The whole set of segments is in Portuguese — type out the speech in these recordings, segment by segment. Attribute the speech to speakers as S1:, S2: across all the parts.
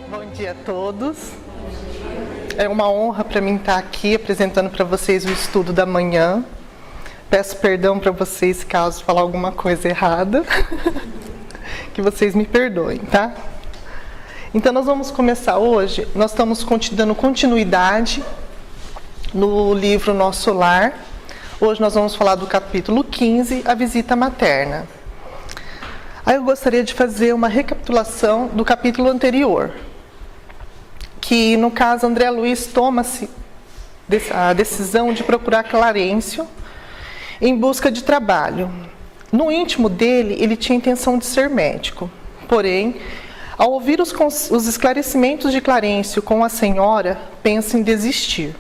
S1: Bom dia a todos. É uma honra para mim estar aqui apresentando para vocês o estudo da manhã. Peço perdão para vocês caso falar alguma coisa errada. Que vocês me perdoem, tá? Então nós vamos começar hoje. Nós estamos dando continuidade no livro Nosso Lar. Hoje nós vamos falar do capítulo 15, a visita materna. Aí eu gostaria de fazer uma recapitulação do capítulo anterior, que no caso André Luiz toma-se a decisão de procurar Clarencio em busca de trabalho. No íntimo dele, ele tinha a intenção de ser médico, porém, ao ouvir os esclarecimentos de Clarencio com a senhora, pensa em desistir.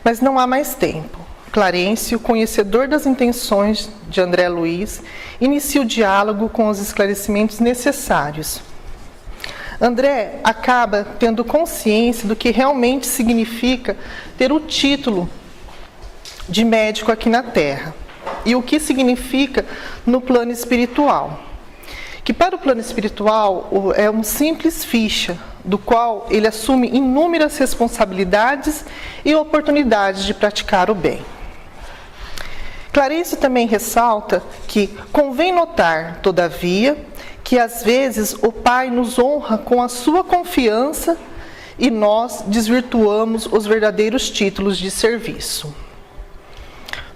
S1: Mas não há mais tempo. Clarencio, conhecedor das intenções de André Luiz, inicia o diálogo com os esclarecimentos necessários. André acaba tendo consciência do que realmente significa ter o título de médico aqui na Terra e o que significa no plano espiritual. Que para o plano espiritual é um simples ficha, do qual ele assume inúmeras responsabilidades e oportunidades de praticar o bem. Clarencio também ressalta que convém notar, todavia, que às vezes o Pai nos honra com a sua confiança e nós desvirtuamos os verdadeiros títulos de serviço.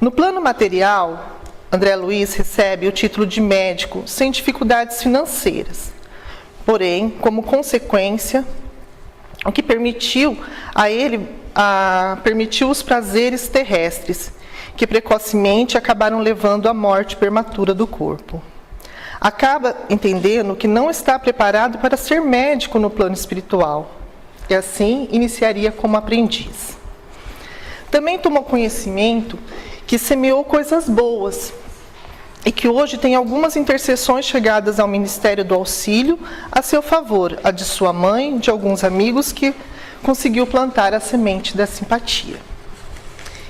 S1: No plano material, André Luiz recebe o título de médico sem dificuldades financeiras. Porém, como consequência, o que permitiu a ele permitiu os prazeres terrestres, que precocemente acabaram levando à morte prematura do corpo. Acaba entendendo que não está preparado para ser médico no plano espiritual, e assim iniciaria como aprendiz. Também tomou conhecimento que semeou coisas boas, e que hoje tem algumas intercessões chegadas ao Ministério do Auxílio a seu favor, a de sua mãe, de alguns amigos que conseguiu plantar a semente da simpatia.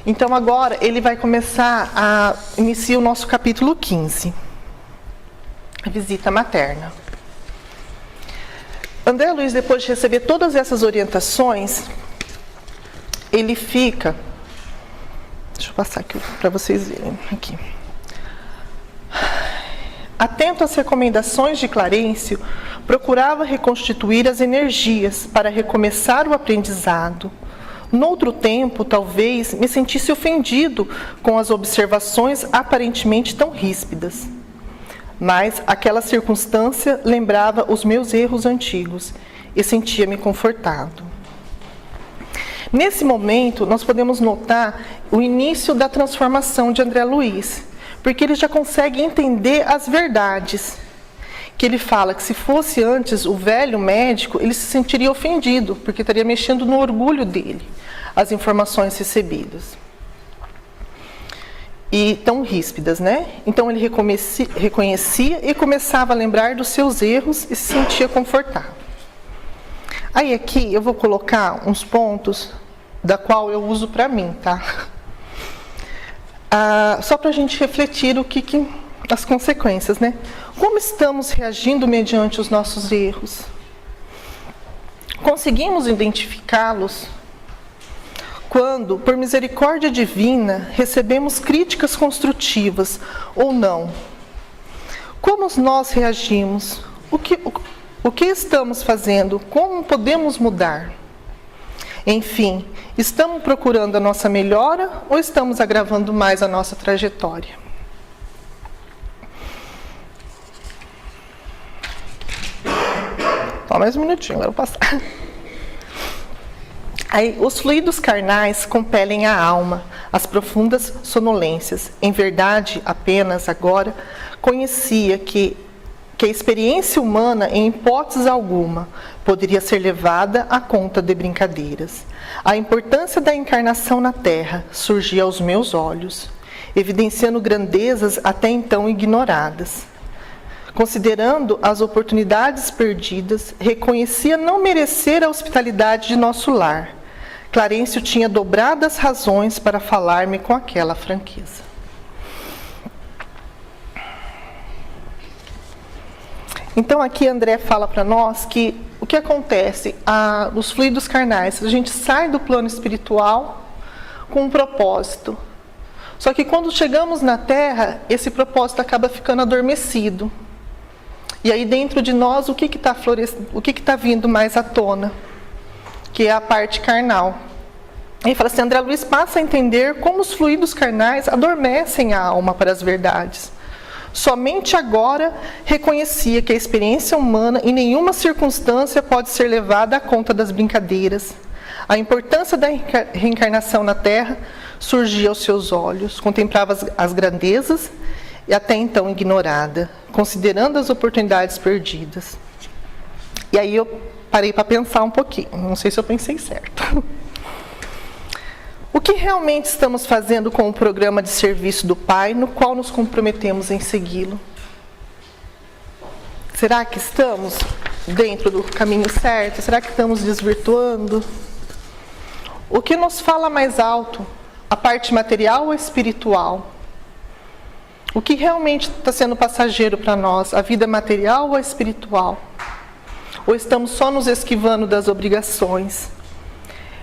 S1: Então agora ele vai começar a iniciar o nosso capítulo 15, a visita materna. André Luiz, depois de receber todas essas orientações, ele fica, deixa eu passar aqui para vocês verem aqui. Atento às recomendações de Clarencio, procurava reconstituir as energias para recomeçar o aprendizado. Noutro tempo, talvez, me sentisse ofendido com as observações aparentemente tão ríspidas. Mas aquela circunstância lembrava os meus erros antigos e sentia-me confortado. Nesse momento, nós podemos notar o início da transformação de André Luiz, porque ele já consegue entender as verdades. Que ele fala que se fosse antes o velho médico, ele se sentiria ofendido, porque estaria mexendo no orgulho dele, as informações recebidas. E tão ríspidas, né? Então ele reconhecia e começava a lembrar dos seus erros e se sentia confortável. Aí aqui eu vou colocar uns pontos da qual eu uso para mim, tá? Só para a gente refletir as consequências, né? Como estamos reagindo mediante os nossos erros? Conseguimos identificá-los quando, por misericórdia divina, recebemos críticas construtivas ou não? Como nós reagimos? O que estamos fazendo? Como podemos mudar? Enfim, estamos procurando a nossa melhora ou estamos agravando mais a nossa trajetória? Só mais um minutinho, agora eu vou passar. Aí, os fluidos carnais compelem a alma, as profundas sonolências. Em verdade, apenas agora, conhecia que a experiência humana, em hipótese alguma, poderia ser levada à conta de brincadeiras. A importância da encarnação na Terra surgia aos meus olhos, evidenciando grandezas até então ignoradas. Considerando as oportunidades perdidas, reconhecia não merecer a hospitalidade de nosso lar. Clarencio tinha dobradas razões para falar-me com aquela franqueza. Então aqui André fala para nós que o que acontece? Os fluidos carnais, a gente sai do plano espiritual com um propósito. Só que quando chegamos na Terra, esse propósito acaba ficando adormecido. E aí dentro de nós, o que está vindo mais à tona? Que é a parte carnal. Ele fala assim, André Luiz passa a entender como os fluidos carnais adormecem a alma para as verdades. Somente agora reconhecia que a experiência humana em nenhuma circunstância pode ser levada à conta das brincadeiras. A importância da reencarnação na Terra surgia aos seus olhos, contemplava as grandezas e até então ignorada, considerando as oportunidades perdidas. E aí eu parei para pensar um pouquinho, não sei se eu pensei certo. O que realmente estamos fazendo com o programa de serviço do Pai, no qual nos comprometemos em segui-lo? Será que estamos dentro do caminho certo? Será que estamos desvirtuando? O que nos fala mais alto? A parte material ou espiritual? O que realmente está sendo passageiro para nós? A vida material ou a espiritual? Ou estamos só nos esquivando das obrigações?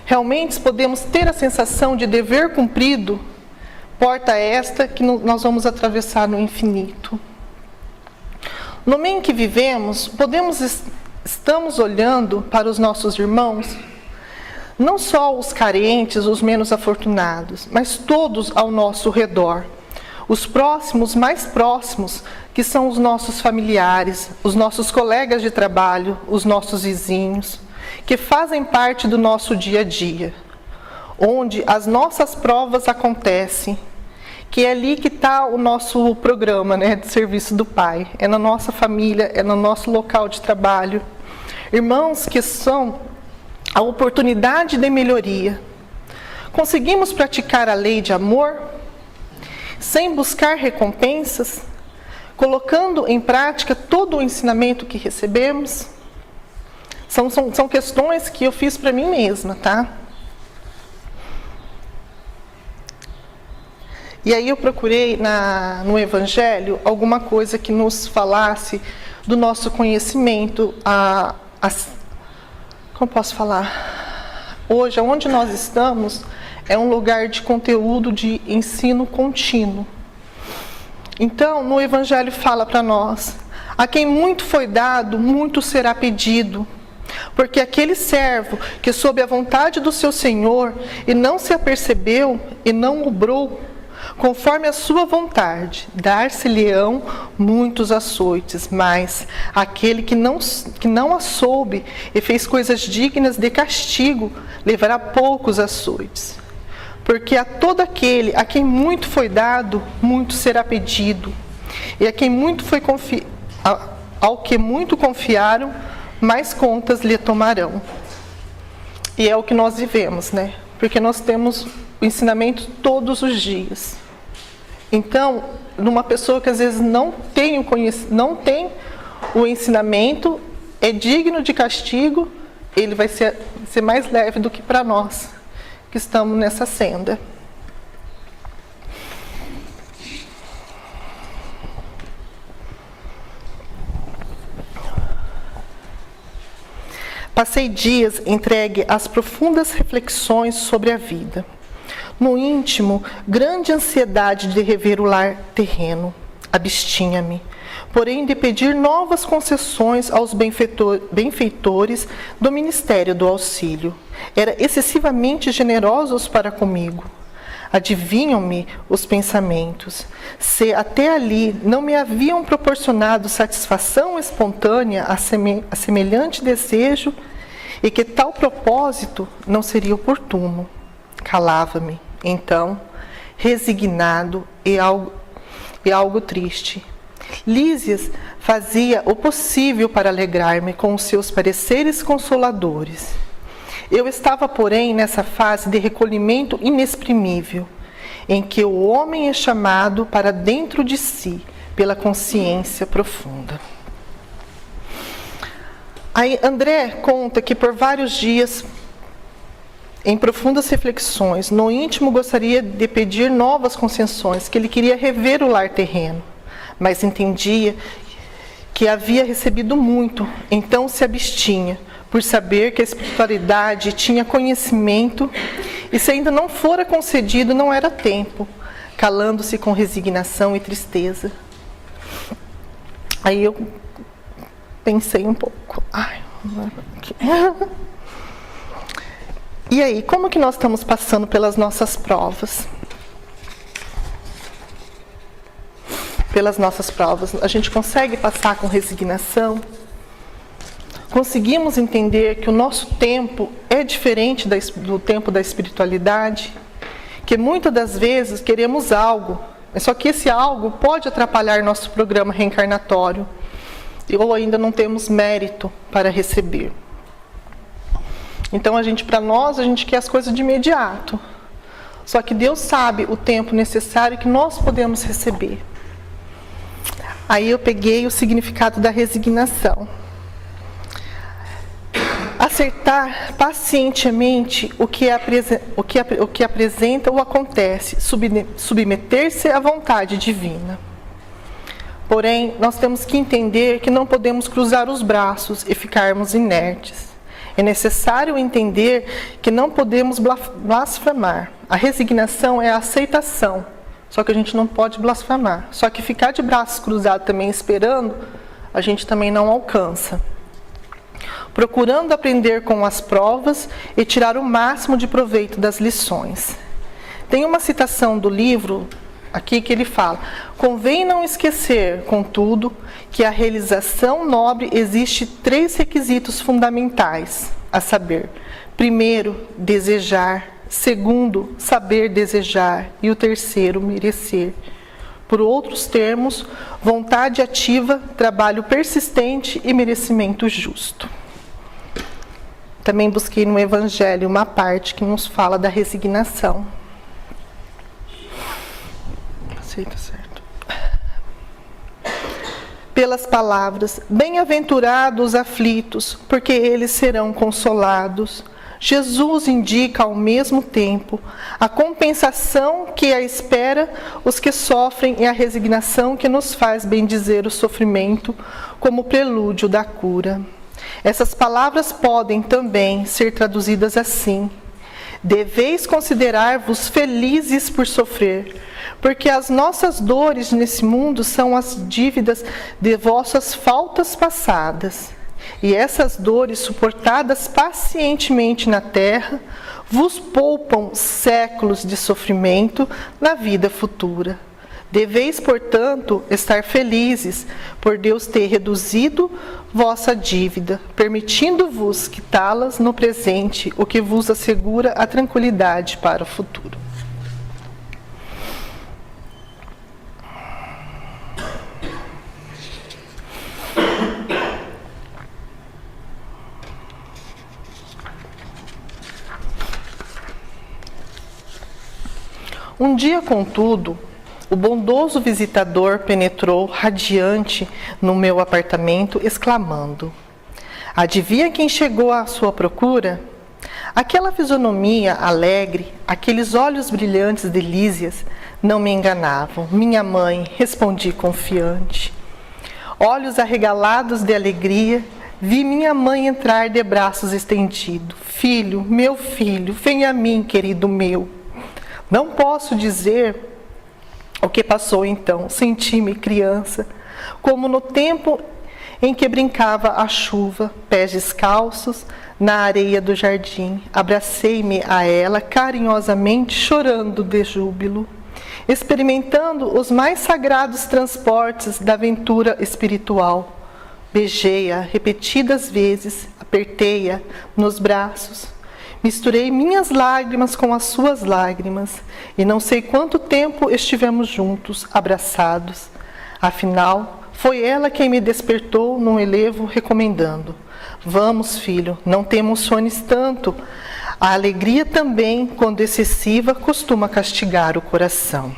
S1: Realmente podemos ter a sensação de dever cumprido, porta esta que nós vamos atravessar no infinito. No meio em que vivemos, estamos olhando para os nossos irmãos, não só os carentes, os menos afortunados, mas todos ao nosso redor. Os próximos, mais próximos, que são os nossos familiares, os nossos colegas de trabalho, os nossos vizinhos, que fazem parte do nosso dia a dia, onde as nossas provas acontecem, que é ali que está o nosso programa, né, de serviço do Pai, é na nossa família, é no nosso local de trabalho. Irmãos que são a oportunidade de melhoria. Conseguimos praticar a lei de amor, sem buscar recompensas, colocando em prática todo o ensinamento que recebemos? São questões que eu fiz para mim mesma, tá? E aí eu procurei no Evangelho alguma coisa que nos falasse do nosso conhecimento. Como posso falar? Hoje, onde nós estamos, é um lugar de conteúdo de ensino contínuo. Então, no Evangelho fala para nós, a quem muito foi dado, muito será pedido. Porque aquele servo que sob a vontade do seu Senhor e não se apercebeu e não obrou, conforme a sua vontade, dar-se-lhe-ão muitos açoites, mas aquele que não a soube e fez coisas dignas de castigo, levará poucos açoites. Porque a todo aquele a quem muito foi dado, muito será pedido, e a quem muito foi ao que muito confiaram, mais contas lhe tomarão. E é o que nós vivemos, né? Porque nós temos o ensinamento todos os dias. Então, numa pessoa que às vezes não tem o ensinamento, é digno de castigo, ele vai ser mais leve do que para nós, que estamos nessa senda. Passei dias entregue às profundas reflexões sobre a vida. No íntimo, grande ansiedade de rever o lar terreno. Abstinha-me, porém, de pedir novas concessões aos benfeitores do Ministério do Auxílio. Era excessivamente generosos para comigo. Adivinham-me os pensamentos. Se até ali não me haviam proporcionado satisfação espontânea a semelhante desejo, e que tal propósito não seria oportuno. Calava-me, então, resignado e algo triste. Lísias fazia o possível para alegrar-me com os seus pareceres consoladores. Eu estava, porém, nessa fase de recolhimento inexprimível, em que o homem é chamado para dentro de si, pela consciência profunda. Aí André conta que por vários dias, em profundas reflexões, no íntimo gostaria de pedir novas concessões, que ele queria rever o lar terreno, mas entendia que havia recebido muito, então se abstinha, por saber que a espiritualidade tinha conhecimento, e se ainda não fora concedido, não era tempo, calando-se com resignação e tristeza. Aí eu pensei um pouco. E aí, como que nós estamos passando pelas nossas provas? Pelas nossas provas, a gente consegue passar com resignação? Conseguimos entender que o nosso tempo é diferente do tempo da espiritualidade? Que muitas das vezes queremos algo, só que esse algo pode atrapalhar nosso programa reencarnatório, ou ainda não temos mérito para receber. Então, para nós, a gente quer as coisas de imediato. Só que Deus sabe o tempo necessário que nós podemos receber. Aí eu peguei o significado da resignação. Aceitar pacientemente o que apresenta ou acontece, submeter-se à vontade divina. Porém, nós temos que entender que não podemos cruzar os braços e ficarmos inertes. É necessário entender que não podemos blasfemar. A resignação é a aceitação, só que a gente não pode blasfemar. Só que ficar de braços cruzados também esperando, a gente também não alcança. Procurando aprender com as provas e tirar o máximo de proveito das lições. Tem uma citação do livro aqui que ele fala: convém não esquecer, contudo, que a realização nobre existe 3 requisitos fundamentais, a saber, primeiro, desejar, segundo, saber desejar, e o terceiro, merecer. Por outros termos, vontade ativa, trabalho persistente e merecimento justo. Também busquei no Evangelho uma parte que nos fala da resignação. Aceita, certo? Pelas palavras, bem-aventurados os aflitos, porque eles serão consolados. Jesus indica ao mesmo tempo a compensação que a espera os que sofrem e a resignação que nos faz bendizer o sofrimento como prelúdio da cura. Essas palavras podem também ser traduzidas assim: deveis considerar-vos felizes por sofrer, porque as nossas dores nesse mundo são as dívidas de vossas faltas passadas. E essas dores, suportadas pacientemente na terra, vos poupam séculos de sofrimento na vida futura. Deveis, portanto, estar felizes por Deus ter reduzido vossa dívida, permitindo-vos quitá-las no presente, o que vos assegura a tranquilidade para o futuro. Um dia, contudo, o bondoso visitador penetrou radiante no meu apartamento, exclamando: adivinha quem chegou à sua procura? Aquela fisionomia alegre, aqueles olhos brilhantes de Lísias não me enganavam. Minha mãe, respondi confiante. Olhos arregalados de alegria, vi minha mãe entrar de braços estendidos. Filho, venha a mim, querido meu. Não posso dizer o que passou então. Senti-me criança, como no tempo em que brincava à chuva, pés descalços, na areia do jardim. Abracei-me a ela carinhosamente, chorando de júbilo, experimentando os mais sagrados transportes da aventura espiritual. Beijei-a repetidas vezes, apertei-a nos braços, misturei minhas lágrimas com as suas lágrimas, e não sei quanto tempo estivemos juntos, abraçados. Afinal, foi ela quem me despertou num elevo, recomendando: vamos, filho, não te emociones tanto. A alegria também, quando excessiva, costuma castigar o coração.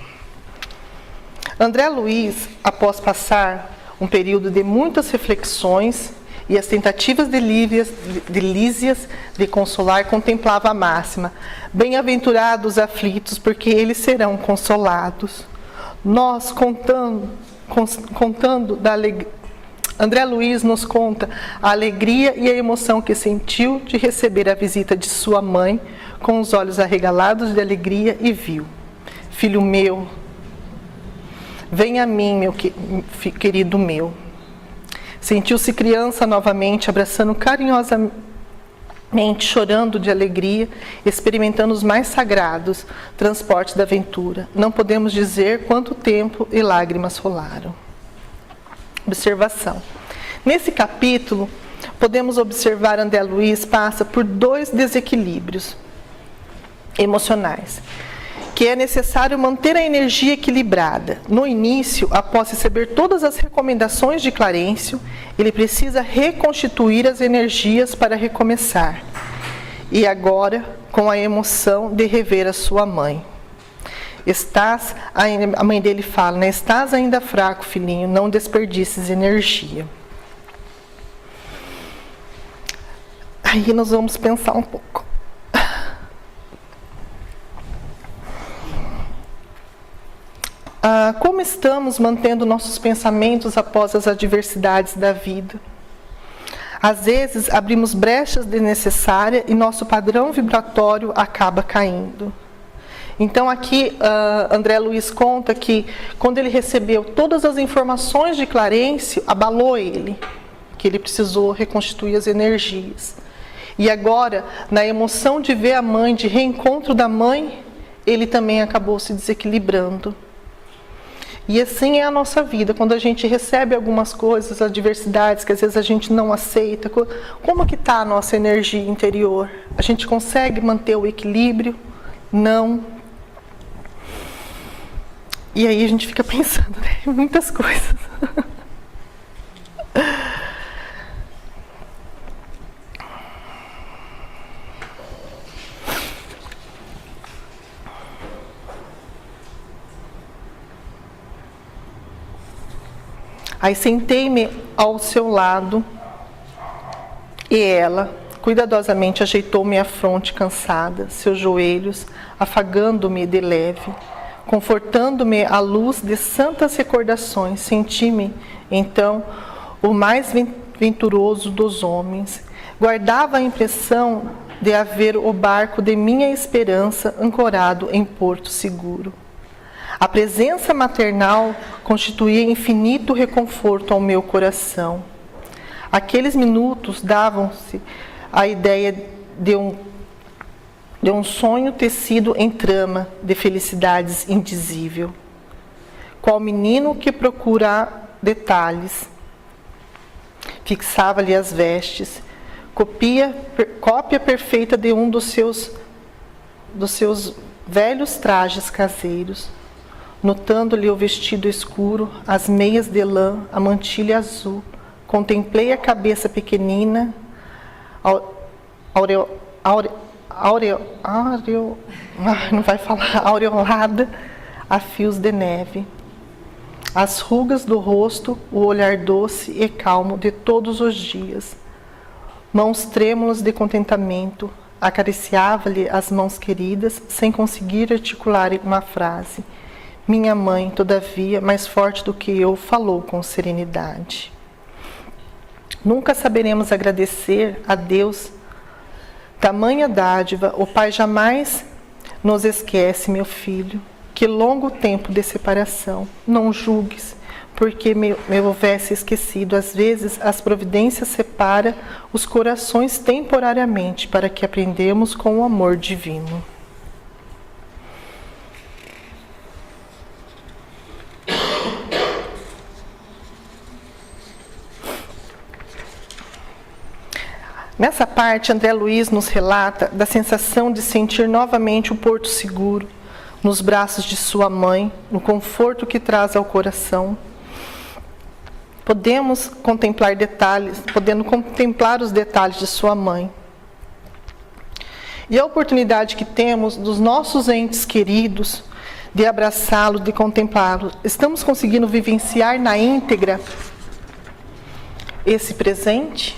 S1: André Luiz, após passar um período de muitas reflexões e as tentativas de Lísias de consolar, contemplava a máxima: bem-aventurados os aflitos, porque eles serão consolados. Nós, contando André Luiz nos conta a alegria e a emoção que sentiu de receber a visita de sua mãe, com os olhos arregalados de alegria, e viu: filho meu, venha a mim, meu querido meu. Sentiu-se criança novamente, abraçando carinhosamente, chorando de alegria, experimentando os mais sagrados transportes da aventura. Não podemos dizer quanto tempo e lágrimas rolaram. Observação. Nesse capítulo, podemos observar André Luiz passa por 2 desequilíbrios emocionais, que é necessário manter a energia equilibrada. No início, após receber todas as recomendações de Clarencio, ele precisa reconstituir as energias para recomeçar. E agora, com a emoção de rever a sua mãe. A mãe dele fala, né? Estás ainda fraco, filhinho, não desperdices energia. Aí nós vamos pensar um pouco. Como estamos mantendo nossos pensamentos após as adversidades da vida? Às vezes, abrimos brechas desnecessárias e nosso padrão vibratório acaba caindo. Então, aqui, André Luiz conta que, quando ele recebeu todas as informações de Clarencio, abalou ele, que ele precisou reconstituir as energias. E agora, na emoção de ver a mãe, de reencontro da mãe, ele também acabou se desequilibrando. E assim é a nossa vida, quando a gente recebe algumas coisas, adversidades que às vezes a gente não aceita, como que está a nossa energia interior? A gente consegue manter o equilíbrio? Não. E aí a gente fica pensando, né, em muitas coisas. Aí sentei-me ao seu lado e ela cuidadosamente ajeitou minha fronte cansada, seus joelhos, afagando-me de leve, confortando-me à luz de santas recordações. Senti-me, então, o mais venturoso dos homens. Guardava a impressão de haver o barco de minha esperança ancorado em porto seguro. A presença maternal constituía infinito reconforto ao meu coração. Aqueles minutos davam-se a ideia de um sonho tecido em trama de felicidades indizível. Qual menino que procura detalhes, fixava-lhe as vestes, cópia perfeita de um dos seus velhos trajes caseiros. Notando-lhe o vestido escuro, as meias de lã, a mantilha azul, contemplei a cabeça pequenina, aureolada a fios de neve. As rugas do rosto, o olhar doce e calmo de todos os dias. Mãos trêmulas de contentamento, acariciava-lhe as mãos queridas, sem conseguir articular uma frase. Minha mãe, todavia, mais forte do que eu, falou com serenidade. Nunca saberemos agradecer a Deus tamanha dádiva. O Pai jamais nos esquece, meu filho. Que longo tempo de separação. Não julgues, porque me houvesse esquecido. Às vezes, as providências separam os corações temporariamente, para que aprendamos com o amor divino. Nessa parte, André Luiz nos relata da sensação de sentir novamente o porto seguro, nos braços de sua mãe, no conforto que traz ao coração. Podendo contemplar os detalhes de sua mãe. E a oportunidade que temos dos nossos entes queridos, de abraçá-los, de contemplá-los. Estamos conseguindo vivenciar na íntegra esse presente?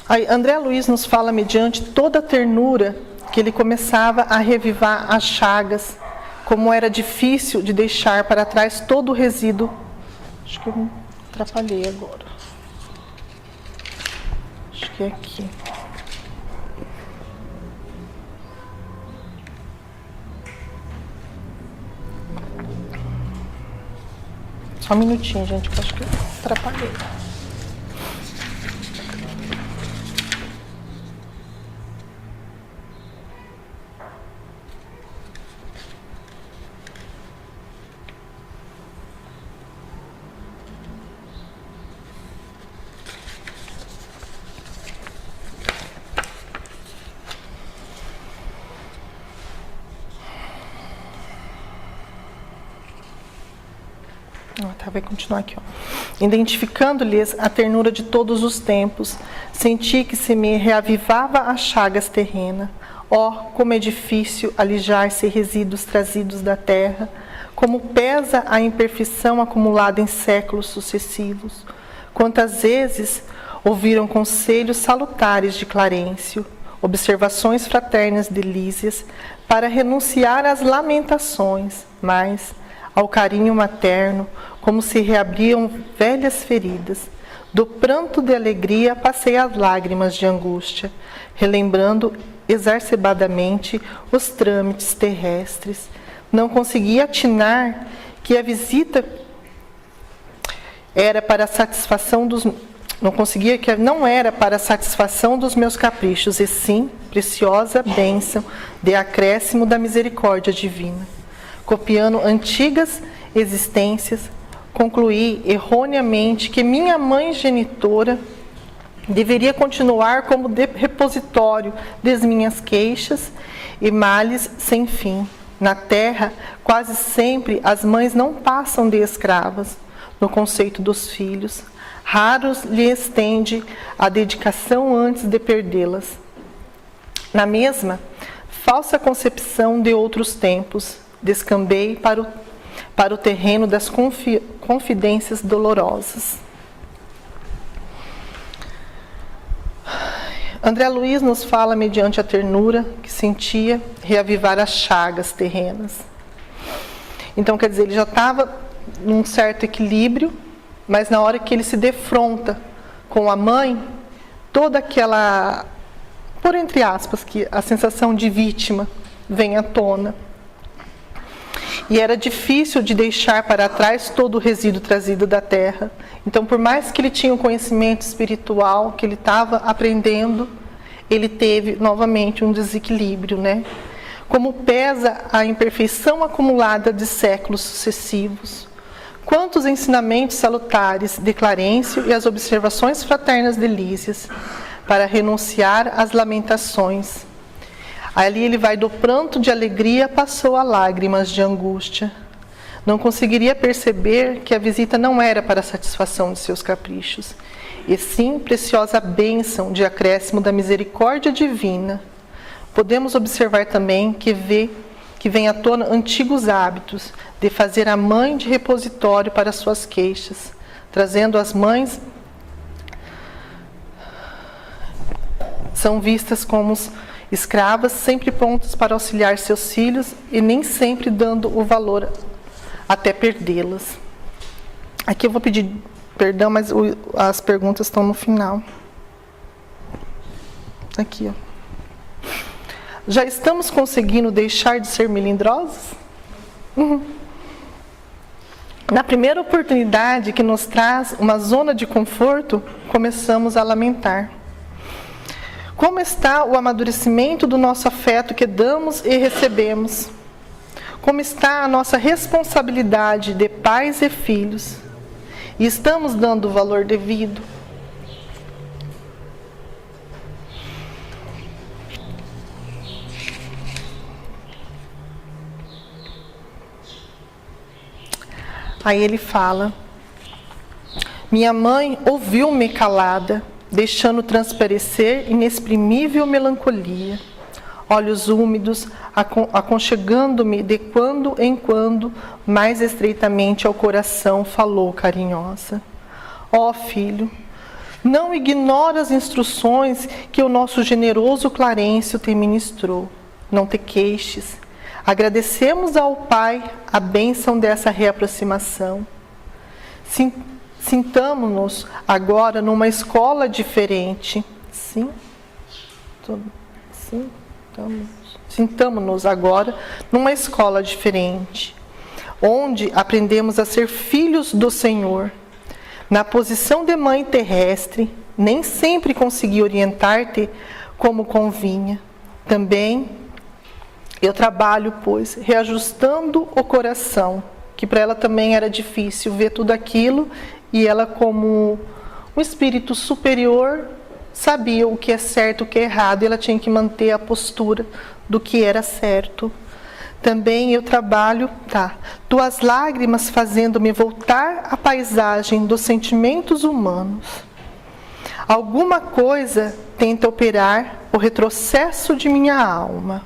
S1: Aí, André Luiz nos fala, mediante toda a ternura, que ele começava a revivar as chagas como era difícil de deixar para trás todo o resíduo. Acho que eu me atrapalhei agora. Acho que é aqui. Só um minutinho, gente, que eu acho que eu atrapalhei. Vai continuar aqui, ó. Identificando-lhes a ternura de todos os tempos, senti que se me reavivava as chagas terrenas. Como é difícil alijar-se resíduos trazidos da terra, como pesa a imperfeição acumulada em séculos sucessivos. Quantas vezes ouviram conselhos salutares de Clarencio, observações fraternas de Lísias, para renunciar às lamentações, mas ao carinho materno, como se reabriam velhas feridas. Do pranto de alegria passei às lágrimas de angústia, relembrando exacerbadamente os trâmites terrestres. Não conseguia atinar que a visita era para a satisfação dos... Não era para a satisfação dos meus caprichos, e sim preciosa bênção de acréscimo da misericórdia divina. Copiando antigas existências, concluí erroneamente que minha mãe genitora deveria continuar como repositório das minhas queixas e males sem fim. Na terra, quase sempre as mães não passam de escravas no conceito dos filhos. Raros lhe estende a dedicação antes de perdê-las. Na mesma falsa concepção de outros tempos, descambei para o terreno das confidências dolorosas. André Luiz nos fala, mediante a ternura que sentia, reavivar as chagas terrenas. Então, quer dizer, ele já estava num certo equilíbrio, mas na hora que ele se defronta com a mãe, toda aquela, por entre aspas, que a sensação de vítima vem à tona. E era difícil de deixar para trás todo o resíduo trazido da terra. Então, por mais que ele tinha um conhecimento espiritual, que ele estava aprendendo, ele teve novamente um desequilíbrio, né? Como pesa a imperfeição acumulada de séculos sucessivos. Quantos ensinamentos salutares de Clarencio e as observações fraternas de Lísias para renunciar às lamentações. Ali ele vai do pranto de alegria, passou a lágrimas de angústia. Não conseguiria perceber que a visita não era para a satisfação de seus caprichos, e sim preciosa bênção de acréscimo da misericórdia divina. Podemos observar também que vem à tona antigos hábitos de fazer a mãe de repositório para suas queixas, trazendo as mães, são vistas como escravas, sempre prontas para auxiliar seus filhos e nem sempre dando o valor até perdê-las. Aqui eu vou pedir perdão, mas as perguntas estão no final. Aqui, ó. Já estamos conseguindo deixar de ser melindrosos? Na primeira oportunidade que nos traz uma zona de conforto, começamos a lamentar. Como está o amadurecimento do nosso afeto que damos e recebemos? Como está a nossa responsabilidade de pais e filhos? E estamos dando o valor devido? Aí ele fala: minha mãe ouviu-me calada, deixando transparecer inexprimível melancolia. Olhos úmidos, aconchegando-me de quando em quando, mais estreitamente ao coração, falou carinhosa: ó filho, não ignora as instruções que o nosso generoso Clarencio te ministrou. Não te queixes. Agradecemos ao Pai a bênção dessa reaproximação. Sintamo-nos agora numa escola diferente. Sintamo-nos agora numa escola diferente, onde aprendemos a ser filhos do Senhor. Na posição de mãe terrestre, nem sempre consegui orientar-te como convinha. Também eu trabalho, pois, reajustando o coração, que para ela também era difícil ver tudo aquilo, e ela, como um espírito superior, sabia o que é certo, o que é errado, e ela tinha que manter a postura do que era certo. Também eu trabalho, tuas lágrimas fazendo-me voltar à paisagem dos sentimentos humanos. Alguma coisa tenta operar o retrocesso de minha alma.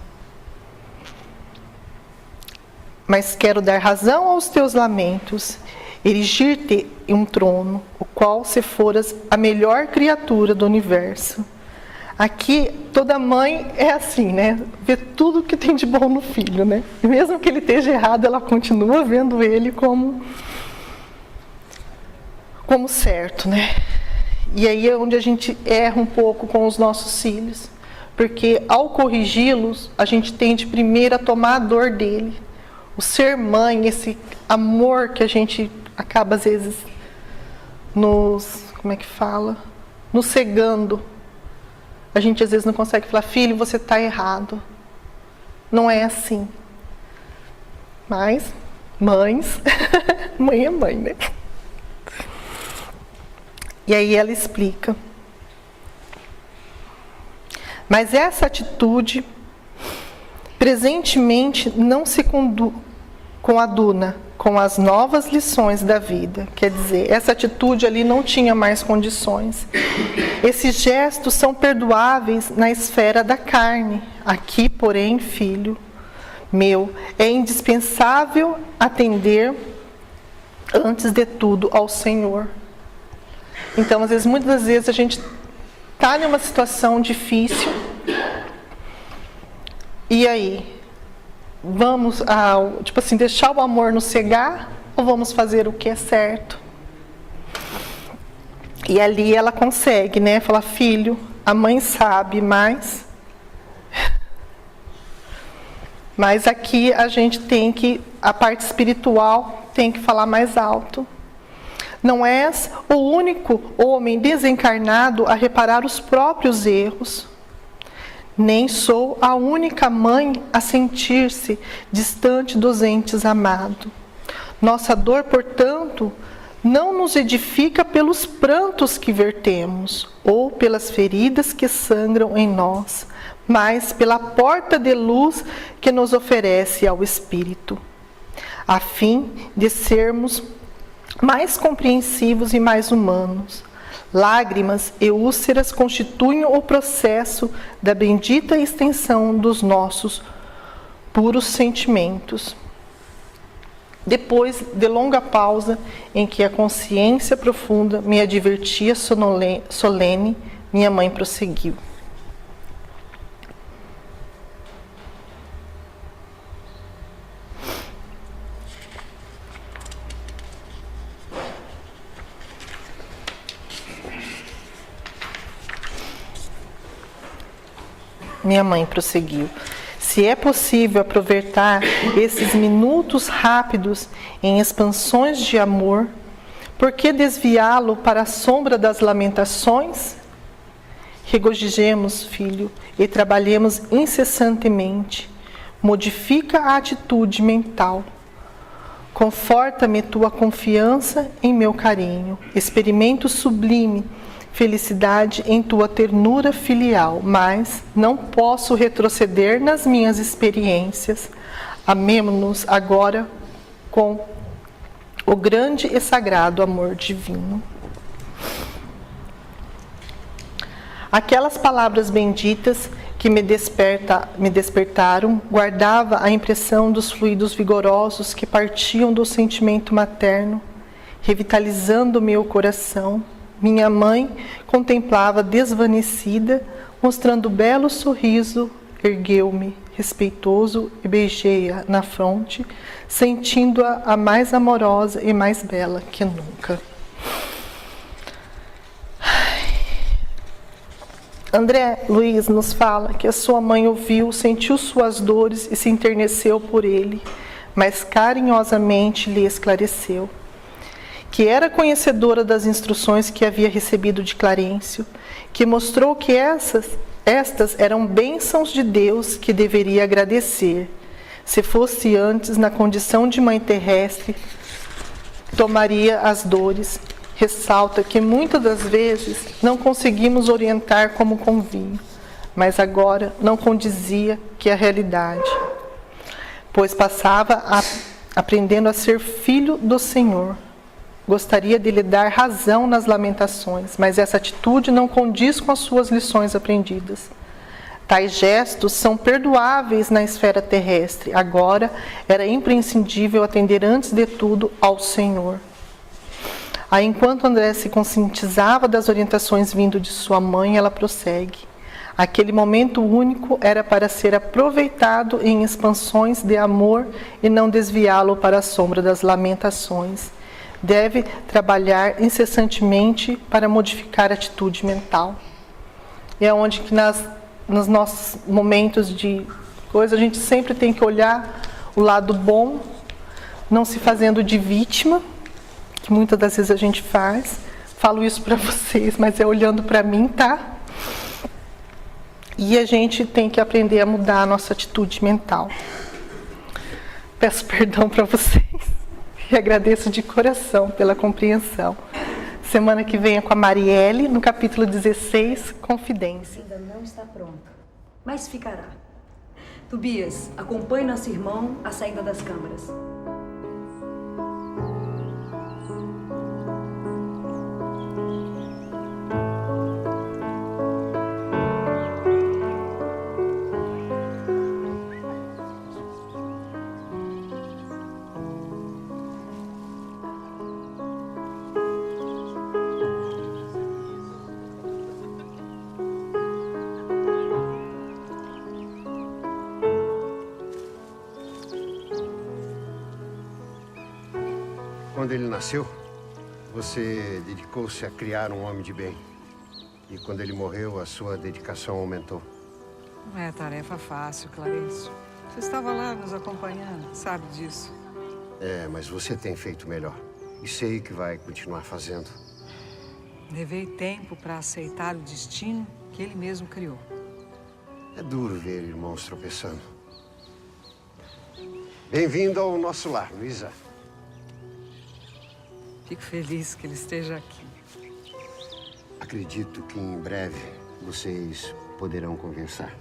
S1: Mas quero dar razão aos teus lamentos, erigir-te em um trono, o qual se foras a melhor criatura do universo. Aqui, toda mãe é assim, né? Vê tudo que tem de bom no filho, né? E mesmo que ele esteja errado, ela continua vendo ele como certo, né? E aí é onde a gente erra um pouco com os nossos filhos. Porque ao corrigi-los, a gente tende primeiro a tomar a dor dele. O ser mãe, esse amor que a gente acaba às vezes nos cegando. A gente às vezes não consegue falar, filho, você está errado. Não é assim. Mas, mães, mãe é mãe, né? E aí ela explica. Mas essa atitude, presentemente, não se coaduna com as novas lições da vida. Quer dizer, essa atitude ali não tinha mais condições. Esses gestos são perdoáveis na esfera da carne. Aqui, porém, filho meu, é indispensável atender, antes de tudo, ao Senhor. Então, muitas das vezes, a gente está numa situação difícil. E aí? Vamos, deixar o amor nos cegar ou vamos fazer o que é certo? E ali ela consegue, né? Falar, filho, a mãe sabe, mas aqui a gente tem que, a parte espiritual tem que falar mais alto. Não és o único homem desencarnado a reparar os próprios erros. Nem sou a única mãe a sentir-se distante dos entes amados. Nossa dor, portanto, não nos edifica pelos prantos que vertemos, ou pelas feridas que sangram em nós, mas pela porta de luz que nos oferece ao Espírito, a fim de sermos mais compreensivos e mais humanos. Lágrimas e úlceras constituem o processo da bendita extensão dos nossos puros sentimentos. Depois de longa pausa, em que a consciência profunda me advertia solene, minha mãe prosseguiu. Minha mãe prosseguiu. Se é possível aproveitar esses minutos rápidos em expansões de amor, por que desviá-lo para a sombra das lamentações? Regozijemos, filho, e trabalhemos incessantemente. Modifica a atitude mental. Conforta-me tua confiança em meu carinho. Experimento sublime felicidade em tua ternura filial, mas não posso retroceder nas minhas experiências. Amemo-nos agora com o grande e sagrado amor divino. Aquelas palavras benditas que me despertaram, guardava a impressão dos fluidos vigorosos que partiam do sentimento materno, revitalizando meu coração. Minha mãe contemplava desvanecida, mostrando belo sorriso, ergueu-me, respeitoso e beijei-a na fronte, sentindo-a mais amorosa e mais bela que nunca. André Luiz nos fala que a sua mãe ouviu, sentiu suas dores e se enterneceu por ele, mas carinhosamente lhe esclareceu que era conhecedora das instruções que havia recebido de Clarencio, que mostrou que estas eram bênçãos de Deus que deveria agradecer. Se fosse antes, na condição de mãe terrestre, tomaria as dores. Ressalta que muitas das vezes não conseguimos orientar como convinha, mas agora não condizia que a realidade, pois passava aprendendo a ser filho do Senhor. Gostaria de lhe dar razão nas lamentações, mas essa atitude não condiz com as suas lições aprendidas. Tais gestos são perdoáveis na esfera terrestre. Agora era imprescindível atender antes de tudo ao Senhor. Aí, enquanto André se conscientizava das orientações vindo de sua mãe, ela prossegue. Aquele momento único era para ser aproveitado em expansões de amor e não desviá-lo para a sombra das lamentações. Deve trabalhar incessantemente para modificar a atitude mental. E é onde que nos nossos momentos de coisa, a gente sempre tem que olhar o lado bom, não se fazendo de vítima, que muitas das vezes a gente faz. Falo isso para vocês, mas é olhando para mim, tá? E a gente tem que aprender a mudar a nossa atitude mental. Peço perdão para vocês. E agradeço de coração pela compreensão. Semana que vem é com a Marielle, no capítulo 16, Confidência.
S2: Ainda não está pronta, mas ficará. Tobias, acompanhe nosso irmão à saída das câmaras.
S3: Quando ele nasceu, você dedicou-se a criar um homem de bem. E quando ele morreu, a sua dedicação aumentou.
S4: Não é tarefa fácil, Clarencio. Você estava lá nos acompanhando, sabe disso.
S3: É, mas você tem feito melhor. E sei que vai continuar fazendo.
S4: Levei tempo para aceitar o destino que ele mesmo criou.
S3: É duro ver irmãos tropeçando. Bem-vindo ao nosso lar, Luísa.
S4: Fico feliz que ele esteja aqui.
S3: Acredito que em breve vocês poderão conversar.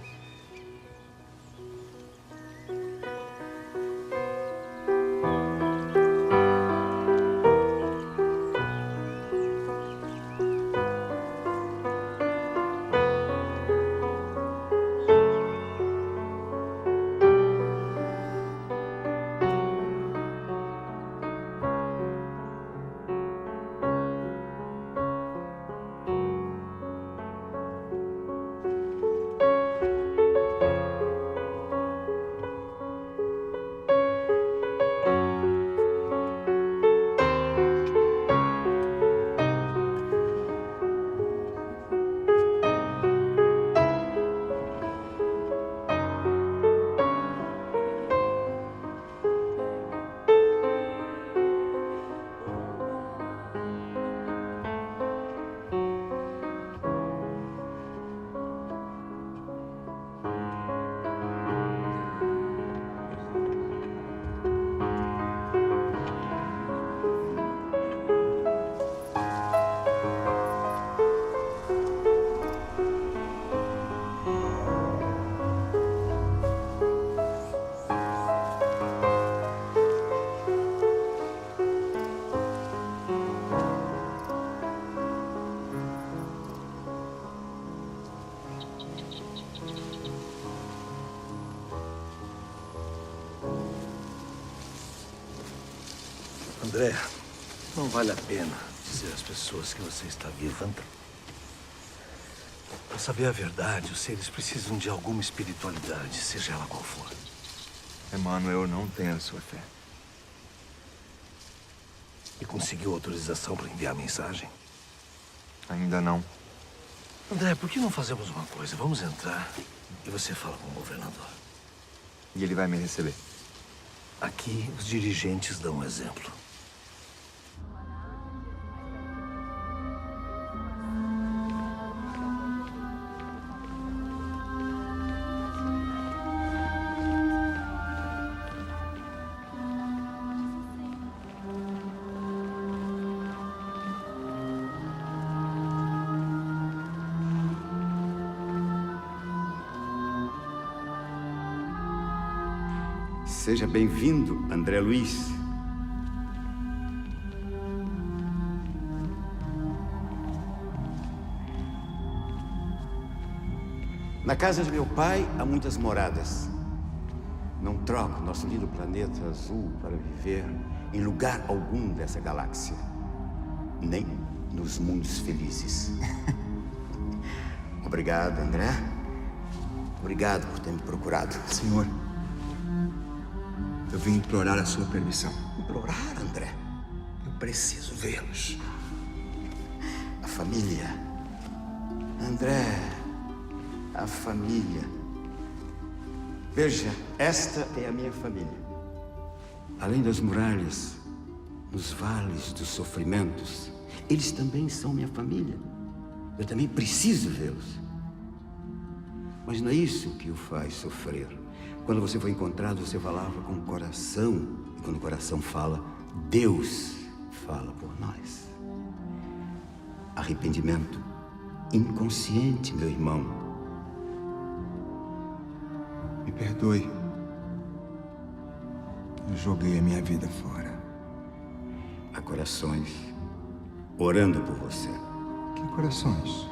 S5: André, não vale a pena dizer às pessoas que você está viva. Para saber a verdade, os seres precisam de alguma espiritualidade, seja ela qual for.
S6: Emmanuel, eu não tenho a sua fé.
S5: E conseguiu autorização para enviar a mensagem?
S6: Ainda não.
S5: André, por que não fazemos uma coisa? Vamos entrar e você fala com o governador.
S6: E ele vai me receber.
S5: Aqui, os dirigentes dão um exemplo.
S7: Seja bem-vindo, André Luiz. Na casa de meu pai há muitas moradas. Não troco nosso lindo planeta azul para viver em lugar algum dessa galáxia. Nem nos mundos felizes. Obrigado, André. Obrigado por ter me procurado.
S6: Senhor, eu vim implorar a sua permissão.
S7: Implorar, André? Eu preciso vê-los. A família. André, a família. Veja, esta é a minha família. Além das muralhas, nos vales dos sofrimentos, eles também são minha família. Eu também preciso vê-los. Mas não é isso que o faz sofrer. Quando você foi encontrado, você falava com o coração. E quando o coração fala, Deus fala por nós. Arrependimento inconsciente, meu irmão.
S6: Me perdoe. Eu joguei a minha vida fora.
S7: Há corações orando por você.
S6: Que corações?